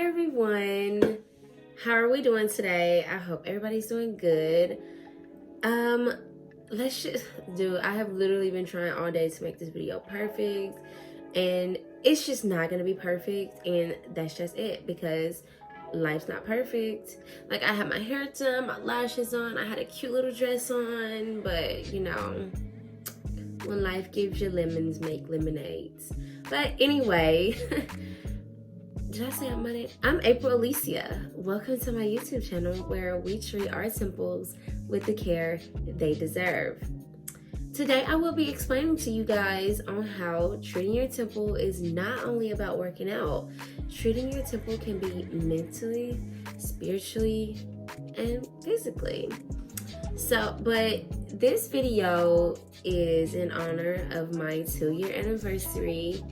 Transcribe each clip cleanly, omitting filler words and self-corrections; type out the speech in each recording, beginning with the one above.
everyone. How are we doing today? I hope everybody's doing good. Let's just I have literally been trying all day to make this video perfect, and it's just not gonna be perfect, and that's just it because life's not perfect. Like, I had my hair done, my lashes on, I had a cute little dress on, but you know, when life gives you lemons, make lemonades. But anyway, did I say I'm Money? I'm April Alicia. Welcome to my YouTube channel where we treat our temples with the care they deserve. Today I will be explaining to you guys on how treating your temple is not only about working out. Treating your temple can be mentally, spiritually, and physically. But this video is in honor of my 2-year anniversary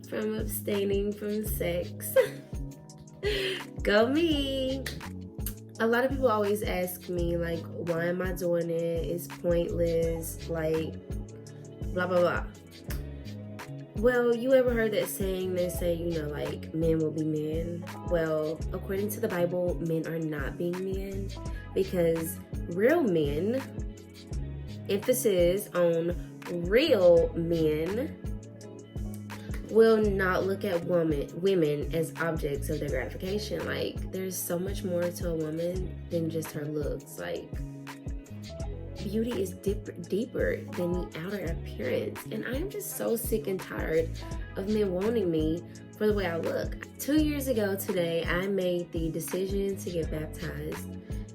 from abstaining from sex. Go me! A lot of people always ask me, like, why am I doing it? It's pointless, like, blah, blah, blah. Well, you ever heard that saying? They say, like, men will be men. Well, according to the Bible, men are not being men, because real men, emphasis on real men, will not look at women as objects of their gratification. Like, there's so much more to a woman than just her looks. Like, beauty is deeper than the outer appearance. And I am just so sick and tired of men wanting me for the way I look. 2 years ago today, I made the decision to get baptized.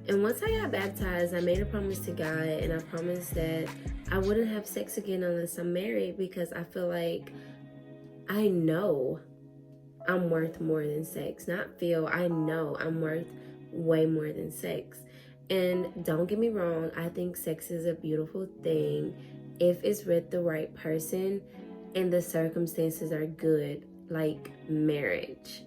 And once I got baptized, I made a promise to God, and I promised that I wouldn't have sex again unless I'm married, because I feel like I know I'm worth more than sex. Not feel, I know I'm worth way more than sex. And don't get me wrong, I think sex is a beautiful thing if it's with the right person and the circumstances are good, like marriage.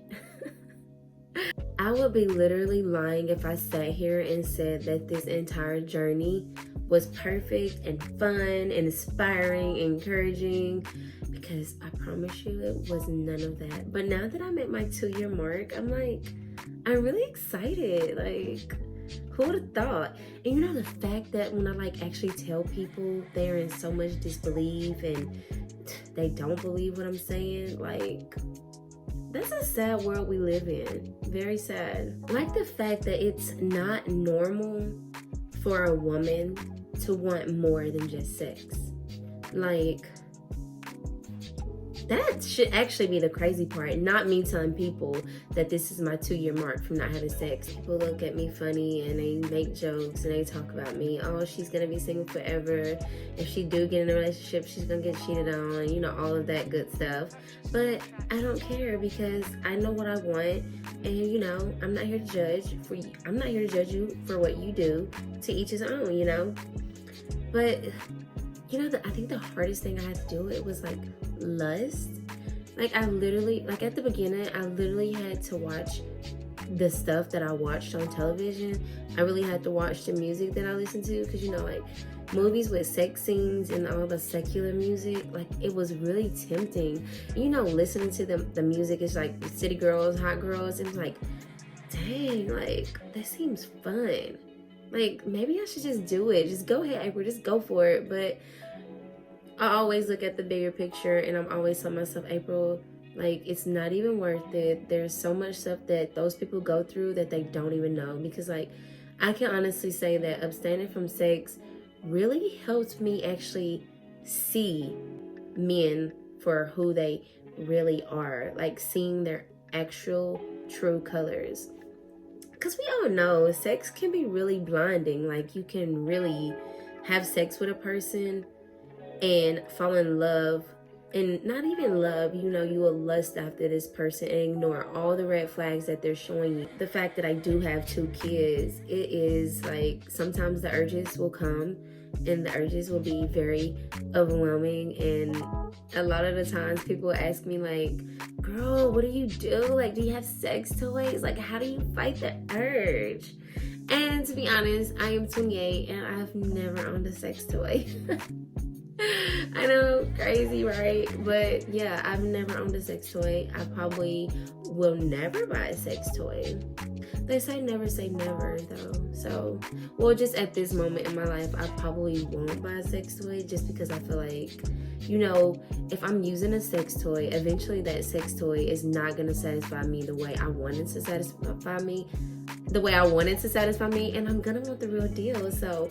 I would be literally lying if I sat here and said that this entire journey was perfect and fun and inspiring, encouraging, because I promise you it was none of that. But now that I'm at my 2-year mark, I'm really excited. Like, who would have thought? And the fact that when I actually tell people, they're in so much disbelief and they don't believe what I'm saying, like, that's a sad world we live in. Very sad. Like the fact that it's not normal for a woman to want more than just sex. Like, that should actually be the crazy part. Not me telling people that this is my 2-year mark from not having sex. People look at me funny and they make jokes and they talk about me. Oh, she's gonna be single forever. If she do get in a relationship, she's gonna get cheated on. All of that good stuff. But I don't care, because I know what I want. And I'm not here to judge I'm not here to judge you for what you do. To each his own, But I think the hardest thing I had to do it was lust. I literally, at the beginning, I literally had to watch the stuff that I watched on television. I really had to watch the music that I listened to, because movies with sex scenes and all the secular music, it was really tempting. Listening to the music is city girls, hot girls, and it's dang, that seems fun. Maybe I should just do it. Just go ahead, April, just go for it. But I always look at the bigger picture, and I'm always telling myself, April, it's not even worth it. There's so much stuff that those people go through that they don't even know. Because I can honestly say that abstaining from sex really helped me actually see men for who they really are. Seeing their actual true colors. Because we all know sex can be really blinding. You can really have sex with a person and fall in love, and not even love, you will lust after this person and ignore all the red flags that they're showing you. The fact that I do have 2 kids, it is sometimes the urges will come, and the urges will be very overwhelming. And a lot of the times people ask me girl, what do you do? Do you have sex toys? How do you fight the urge? And to be honest, I am 28 and I've never owned a sex toy. I know, crazy, right? But yeah, I've never owned a sex toy. I probably will never buy a sex toy. They say never, though. So, well, just at this moment in my life, I probably won't buy a sex toy just because I feel like, if I'm using a sex toy, eventually that sex toy is not going to satisfy me the way I wanted to satisfy me, and I'm going to want the real deal. So,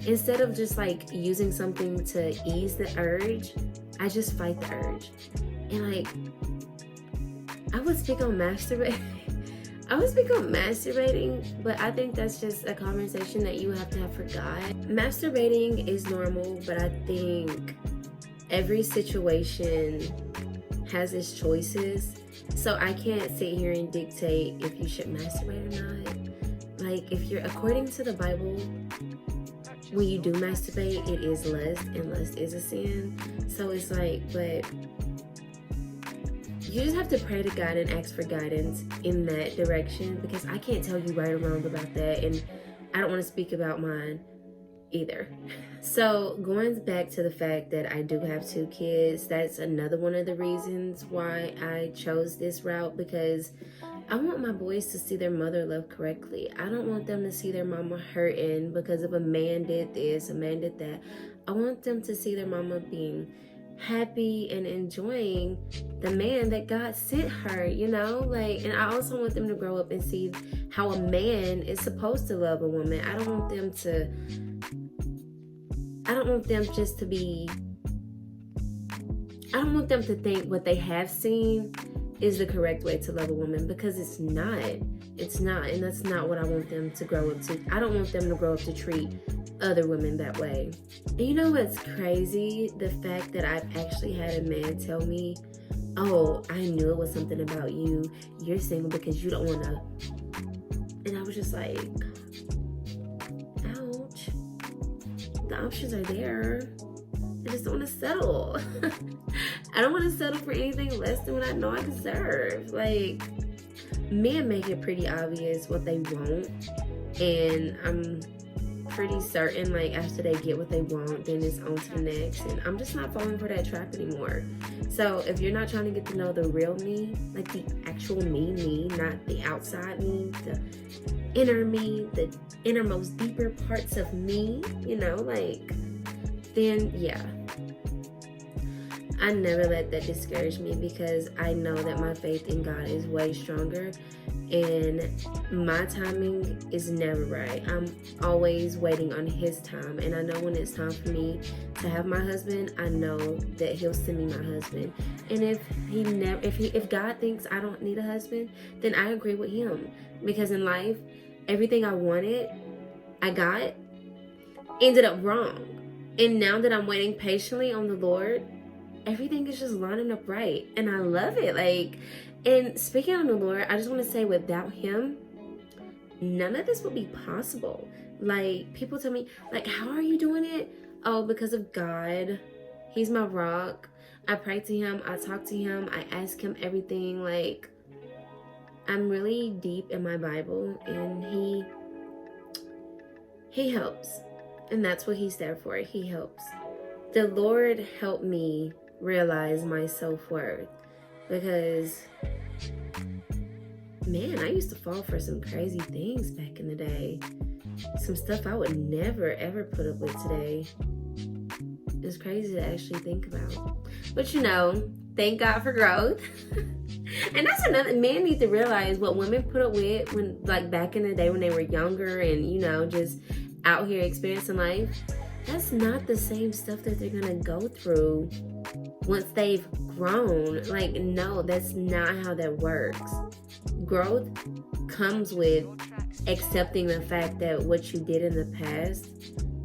instead of just like using something to ease the urge, I just fight the urge. And like, I would speak on masturbating, but I think that's just a conversation that you have to have for God. Masturbating is normal, but I think every situation has its choices. So I can't sit here and dictate if you should masturbate or not. Like, if you're, according to the Bible, when you do masturbate, it is lust, and lust is a sin. So it's like, but you just have to pray to God and ask for guidance in that direction, because I can't tell you right or wrong about that, and I don't want to speak about mine either. So going back to the fact that I do have 2 kids, that's another one of the reasons why I chose this route, because I want my boys to see their mother loved correctly. I don't want them to see their mama hurting because of a man did this, a man did that. I want them to see their mama being happy and enjoying the man that God sent her, and I also want them to grow up and see how a man is supposed to love a woman. I don't want them to think what they have seen is the correct way to love a woman, because it's not, and that's not what I want them to grow up to. I don't want them to grow up to treat other women that way. And you know what's crazy? The fact that I've actually had a man tell me, oh, I knew it was something about you. You're single because you don't want to. And I was just like, ouch. The options are there. I just don't want to settle. I don't want to settle for anything less than what I know I deserve. Like, men make it pretty obvious what they want. And I'm pretty certain, like, after they get what they want, then it's on to the next. And I'm just not falling for that trap anymore. So if you're not trying to get to know the real me, like the actual me, not the outside me, the inner me, the innermost deeper parts of me, then yeah. I never let that discourage me, because I know that my faith in God is way stronger, and my timing is never right. I'm always waiting on His time, and I know when it's time for me to have my husband, I know that He'll send me my husband. And if God thinks I don't need a husband, then I agree with Him, because in life, everything I wanted, I got, ended up wrong. And now that I'm waiting patiently on the Lord, everything is just lining up right, and I love it. Like, and speaking on the Lord, I just want to say, without Him, none of this would be possible. Like, people tell me, like, how are you doing it? Oh, because of God. He's my rock. I pray to Him. I talk to Him. I ask Him everything. Like, I'm really deep in my Bible, and He helps, and that's what He's there for. He helps. The Lord helped me realize my self-worth, because man, I used to fall for some crazy things back in the day, some stuff I would never ever put up with today. It's crazy to actually think about, but thank God for growth. And that's another, men need to realize what women put up with when, like, back in the day when they were younger and just out here experiencing life. That's not the same stuff that they're gonna go through once they've grown. Like, no, that's not how that works. Growth comes with accepting the fact that what you did in the past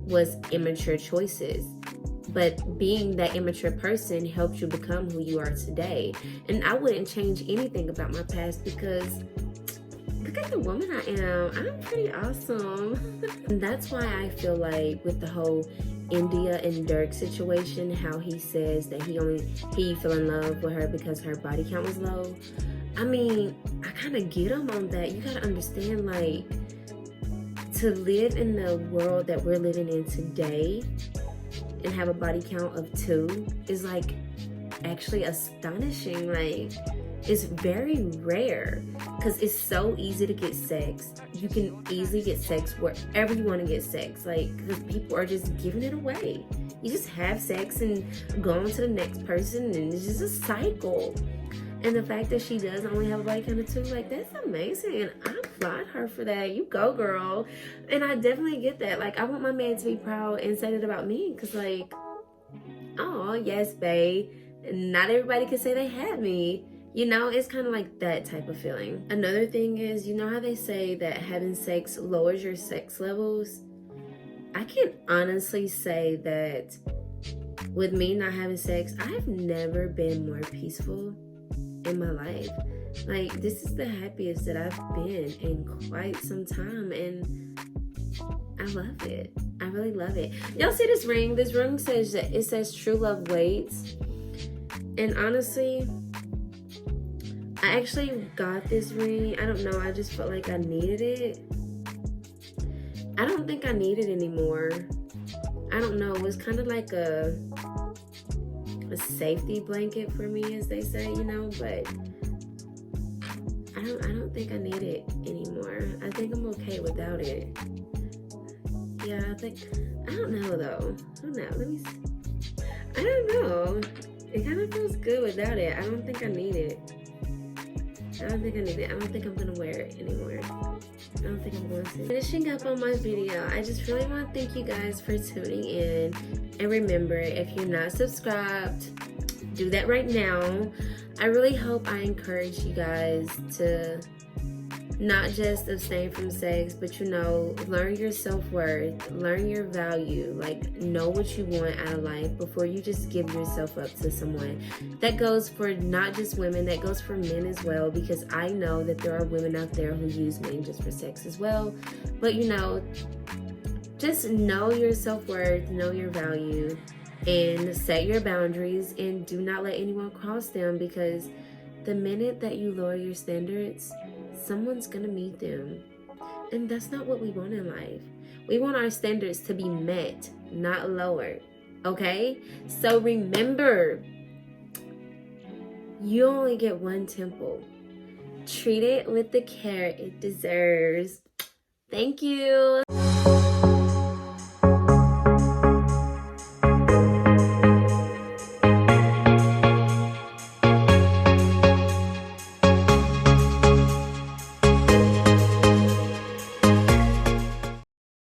was immature choices. But being that immature person helped you become who you are today. And I wouldn't change anything about my past, because look at the woman I am. I'm pretty awesome. And that's why I feel like with the whole India and Dirk situation, how he says that he fell in love with her because her body count was low. I mean, I kind of get him on that. You got to understand, like, to live in the world that we're living in today and have a body count of 2 is like actually astonishing. Like, it's very rare because it's so easy to get sex. You can easily get sex wherever you want to get sex, like, because people are just giving it away. You just have sex and go on to the next person, and it's just a cycle. And the fact that she does only have a body count of 2, like, that's amazing. And I applaud her for that. You go, girl. And I definitely get that. Like, I want my man to be proud and say that about me. Because, like, oh, yes, babe. Not everybody can say they had me. You know, it's kind of like that type of feeling. Another thing is, you know how they say that having sex lowers your sex levels? I can honestly say that with me not having sex, I've never been more peaceful in my life. Like, this is the happiest that I've been in quite some time, and I love it. I really love it. Y'all see this ring? This ring says that it says true love waits. And honestly, I actually got this ring. I don't know. I just felt like I needed it. I don't think I need it anymore. I don't know. It was kind of like a safety blanket for me, as they say, you know, but I don't think I need it anymore. I think I'm okay without it. Yeah, I don't know though. I don't know. Let me see. I don't know. It kind of feels good without it. I don't think I need it. I don't think I'm gonna wear it anymore. I don't think I'm going to. Finishing up on my video, I just really want to thank you guys for tuning in. And remember, if you're not subscribed, do that right now. I really hope I encourage you guys to not just abstain from sex, but, you know, learn your self-worth, learn your value, like, know what you want out of life before you just give yourself up to someone. That goes for not just women, that goes for men as well, because I know that there are women out there who use men just for sex as well. But, you know, just know your self-worth, know your value, and set your boundaries, and do not let anyone cross them, because the minute that you lower your standards, someone's gonna meet them. And that's not what we want in life. We want our standards to be met, not lowered. Okay? So remember, you only get one temple. Treat it with the care it deserves. Thank you.